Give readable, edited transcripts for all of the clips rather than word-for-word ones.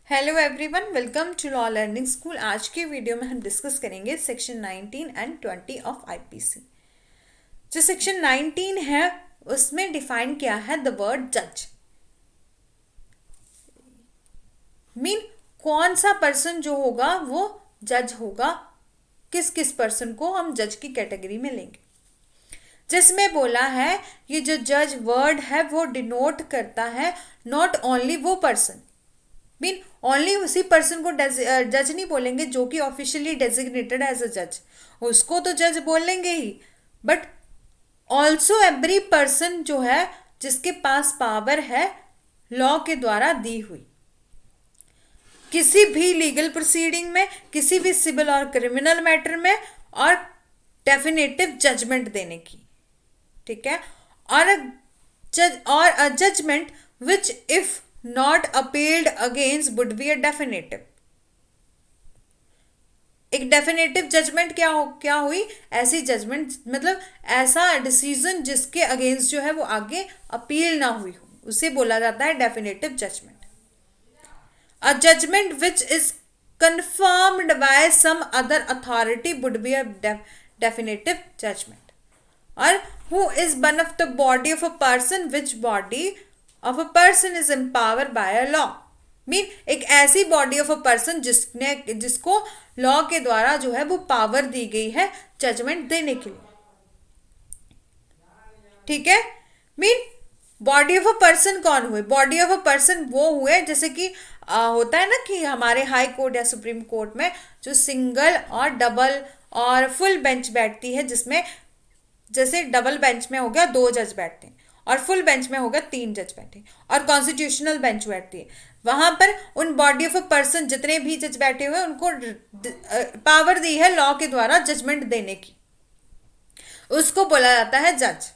Hello everyone, welcome to law learning school. आज के video में हम डिस्कस करेंगे सेक्शन 19 एंड 20 ऑफ आईपीसी। जो सेक्शन 19 है उसमें डिफाइन किया है द वर्ड जज। मीन कौन सा पर्सन जो होगा वो जज होगा, किस किस पर्सन को हम जज की कैटेगरी में लेंगे। जिसमें बोला है ये जो जज वर्ड है वो डिनोट करता है नॉट ओनली वो पर्सन, मीन ओनली उसी पर्सन को जज नहीं बोलेंगे जो कि ऑफिशियली डेजिग्नेटेड एज अ जज, उसको तो जज बोलेंगे ही, बट ऑल्सो एवरी पर्सन जो है जिसके पास पावर है लॉ के द्वारा दी हुई किसी भी लीगल प्रोसीडिंग में, किसी भी सिविल और क्रिमिनल मैटर में, और डेफिनेटिव जजमेंट देने की। ठीक है। और uh judgement which if not appealed against would be a definitive. एक डेफिनेटिव जजमेंट क्या हुई? ऐसी जजमेंट मतलब ऐसा डिसीजन जिसके अगेंस्ट जो है वो आगे अपील ना हुई हो, उसे बोला जाता है definitive judgment. A judgement which is confirmed by some other authority would be a definitive judgment. Or who is one of the body of a person, which body of a person is empowered by a law. Mean एक ऐसी body of a person जिसको law के द्वारा जो है वो power दी गई है जजमेंट देने के लिए। ठीक है। Mean body of a person कौन हुए? बॉडी ऑफ अ पर्सन वो हुए जैसे कि होता है ना कि हमारे हाई कोर्ट या सुप्रीम कोर्ट में जो सिंगल और डबल और फुल बेंच बैठती है, जिसमें जैसे डबल बेंच में हो गया 2 जज बैठते हैं और फुल बेंच में हो गया 3 जज बैठे, और कॉन्स्टिट्यूशनल बेंच बैठती है। वहां पर उन बॉडी ऑफ अ पर्सन जितने भी जज बैठे हुए उनको पावर दी है लॉ के द्वारा जजमेंट देने की, उसको बोला जाता है जज।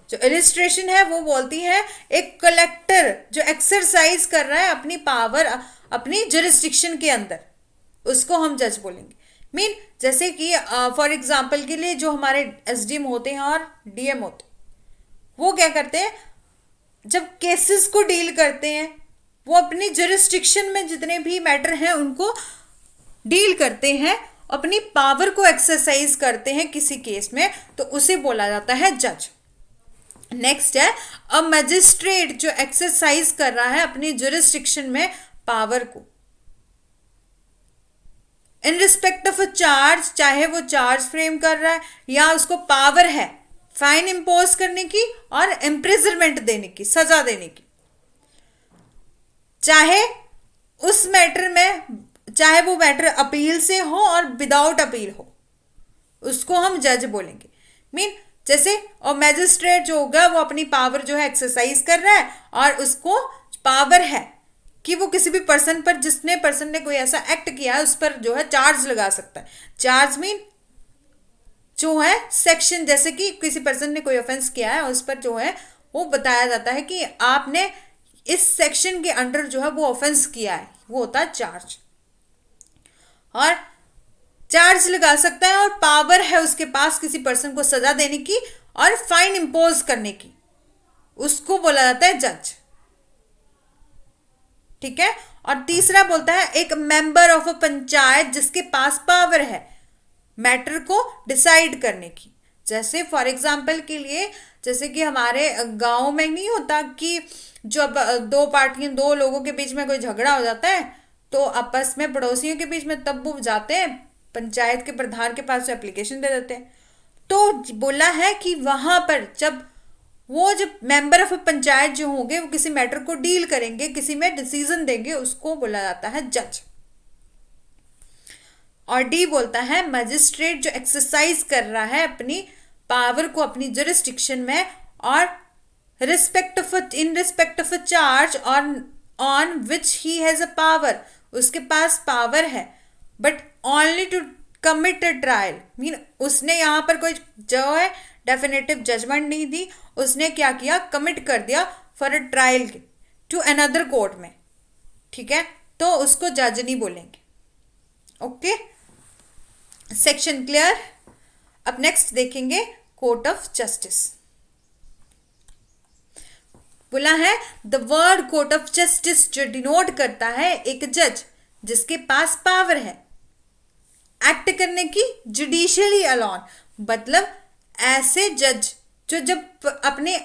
जो इलिस्ट्रेशन है वो बोलती है एक कलेक्टर जो एक्सरसाइज कर रहा है अपनी पावर अपनी जुरिस्डिक्शन के अंदर, उसको हम जज बोलेंगे। मीन जैसे कि फॉर एग्जाम्पल के लिए जो हमारे एसडीएम होते हैं और डीएम होते हैं, वो क्या करते हैं जब केसेस को डील करते हैं वो अपनी जुरिस्डिक्शन में जितने भी मैटर हैं उनको डील करते हैं, अपनी पावर को एक्सरसाइज करते हैं किसी केस में, तो उसे बोला जाता है जज। नेक्स्ट है अ मजिस्ट्रेट जो एक्सरसाइज कर रहा है अपनी जुरिस्डिक्शन में पावर को इन रिस्पेक्ट ऑफ अ चार्ज, चाहे वो चार्ज फ्रेम कर रहा है या उसको पावर है फाइन इंपोज करने की और इम्प्रिजनमेंट देने की, सजा देने की, चाहे उस मैटर में, चाहे वो मैटर अपील से हो और विदाउट अपील हो, उसको हम जज बोलेंगे। मीन जैसे और मैजिस्ट्रेट जो होगा वो अपनी पावर जो है एक्सरसाइज कर रहा है और उसको पावर है कि वो किसी भी पर्सन पर, जिसने पर्सन ने कोई ऐसा एक्ट किया है उस पर जो है चार्ज लगा सकता है। चार्ज मीन जो है सेक्शन, जैसे कि किसी पर्सन ने कोई ऑफेंस किया है उस पर जो है वो बताया जाता है कि आपने इस सेक्शन के अंडर जो है वो ऑफेंस किया है, वो होता है चार्ज। और चार्ज लगा सकता है और पावर है उसके पास किसी पर्सन को सजा देने की और फाइन इंपोज करने की, उसको बोला जाता है जज। ठीक है। और तीसरा बोलता है एक मेंबर ऑफ अ पंचायत जिसके पास पावर है मैटर को डिसाइड करने की। जैसे फॉर एग्जाम्पल के लिए, जैसे कि हमारे गांव में नहीं होता कि जब दो पार्टियां, 2 लोगों के बीच में कोई झगड़ा हो जाता है तो आपस में पड़ोसियों के बीच में, तब वो जाते हैं पंचायत के प्रधान के पास एप्लीकेशन दे देते हैं। तो बोला है कि वहां पर जब मेंबर ऑफ पंचायत जो होंगे वो किसी मैटर को डील करेंगे, किसी में डिसीजन देंगे, उसको बोला जाता है जज। और डी बोलता है मजिस्ट्रेट जो एक्सरसाइज कर रहा है अपनी पावर को अपनी जुरिस्डिक्शन में और in respect of a charge on which he has a power, उसके पास पावर है but only to commit a trial. Mean उसने यहां पर कोई जो है डेफिनेटिव जजमेंट नहीं दी, उसने क्या किया, कमिट कर दिया for a trial to another court में। ठीक है, तो उसको जज नहीं बोलेंगे। Okay, section clear. अब नेक्स्ट देखेंगे कोर्ट ऑफ जस्टिस। बोला है the word court of justice जो डिनोट करता है एक जज जिसके पास पावर है एक्ट करने की जुडिशियली अलॉन, मतलब ऐसे जज जो जब अपने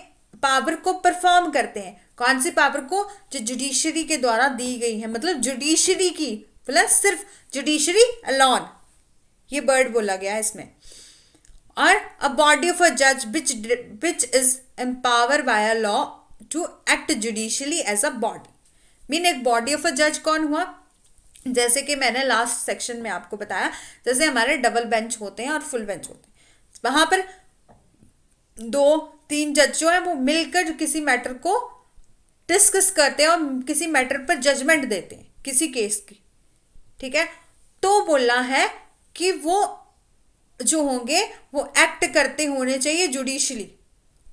पावर को परफॉर्म करते हैं, कौन सी पावर को, जो जुडिशरी के द्वारा दी गई है, मतलब जुडिशरी की प्लस सिर्फ जुडिशरी अलॉन, ये वर्ड बोला गया है इसमें। और अ बॉडी ऑफ अ जज which is empower by a law to act judicially as a body. Mean एक बॉडी ऑफ अ जज कौन हुआ, जैसे कि मैंने लास्ट सेक्शन में आपको बताया, जैसे हमारे डबल बेंच होते हैं और फुल बेंच होते हैं, वहां पर 2-3 जज जो है वो मिलकर किसी मैटर को डिस्कस करते हैं और किसी मैटर पर जजमेंट देते हैं किसी केस की, ठीक है। तो बोला है कि वो जो होंगे वो एक्ट करते होने चाहिए जुडिशली,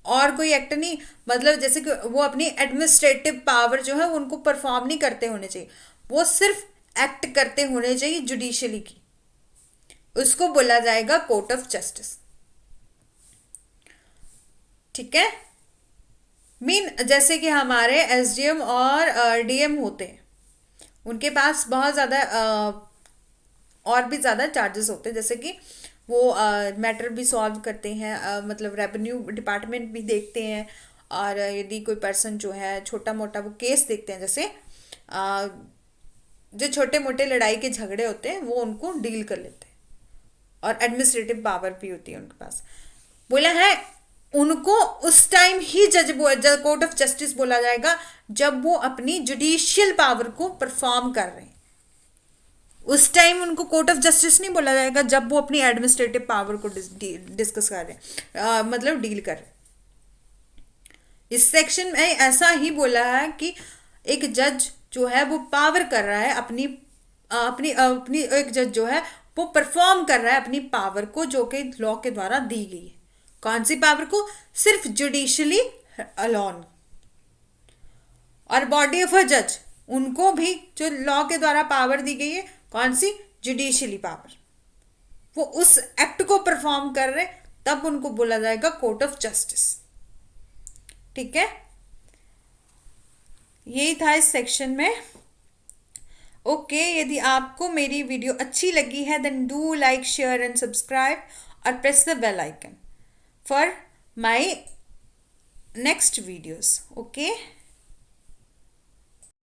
और कोई एक्ट नहीं, मतलब जैसे कि वो अपनी एडमिनिस्ट्रेटिव पावर जो है उनको परफॉर्म नहीं करते होने चाहिए, वो सिर्फ एक्ट करते होने चाहिए जुडिशली की, उसको बोला जाएगा कोर्ट ऑफ जस्टिस, ठीक है। मीन जैसे कि हमारे एसडीएम और डीएम होते हैं, उनके पास बहुत ज़्यादा और भी ज़्यादा चार्जेस होते हैं, जैसे कि वो मैटर भी सॉल्व करते हैं, मतलब रेवेन्यू डिपार्टमेंट भी देखते हैं, और यदि कोई पर्सन जो है छोटा मोटा वो केस देखते हैं, जैसे जो छोटे मोटे लड़ाई के झगड़े होते हैं वो उनको डील कर लेते हैं, और एडमिनिस्ट्रेटिव पावर भी होती है उनके पास। बोला है उनको उस टाइम ही जज कोर्ट ऑफ जस्टिस बोला जाएगा जब वो अपनी जुडिशियल पावर को परफॉर्म कर रहे हैं, उस टाइम उनको कोर्ट ऑफ जस्टिस नहीं बोला जाएगा जब वो अपनी एडमिनिस्ट्रेटिव पावर को डिस्कस कर रहे हैं, मतलब डील कर रहे हैं। इस सेक्शन में ऐसा ही बोला है कि एक जज जो है वो पावर कर रहा है अपनी अपनी अपनी एक जज जो है वो परफॉर्म कर रहा है अपनी पावर को जो कि लॉ के द्वारा दी गई है, कौन सी पावर को, सिर्फ जुडिशली अलॉन। और बॉडी ऑफ अ जज, उनको भी जो लॉ के द्वारा पावर दी गई है, कौन सी, जुडिशली पावर, वो उस एक्ट को परफॉर्म कर रहे, तब उनको बोला जाएगा कोर्ट ऑफ जस्टिस, ठीक है। यही था इस सेक्शन में। ओके, यदि आपको मेरी वीडियो अच्छी लगी है then do like, share and subscribe और press the bell icon for my next videos. Okay.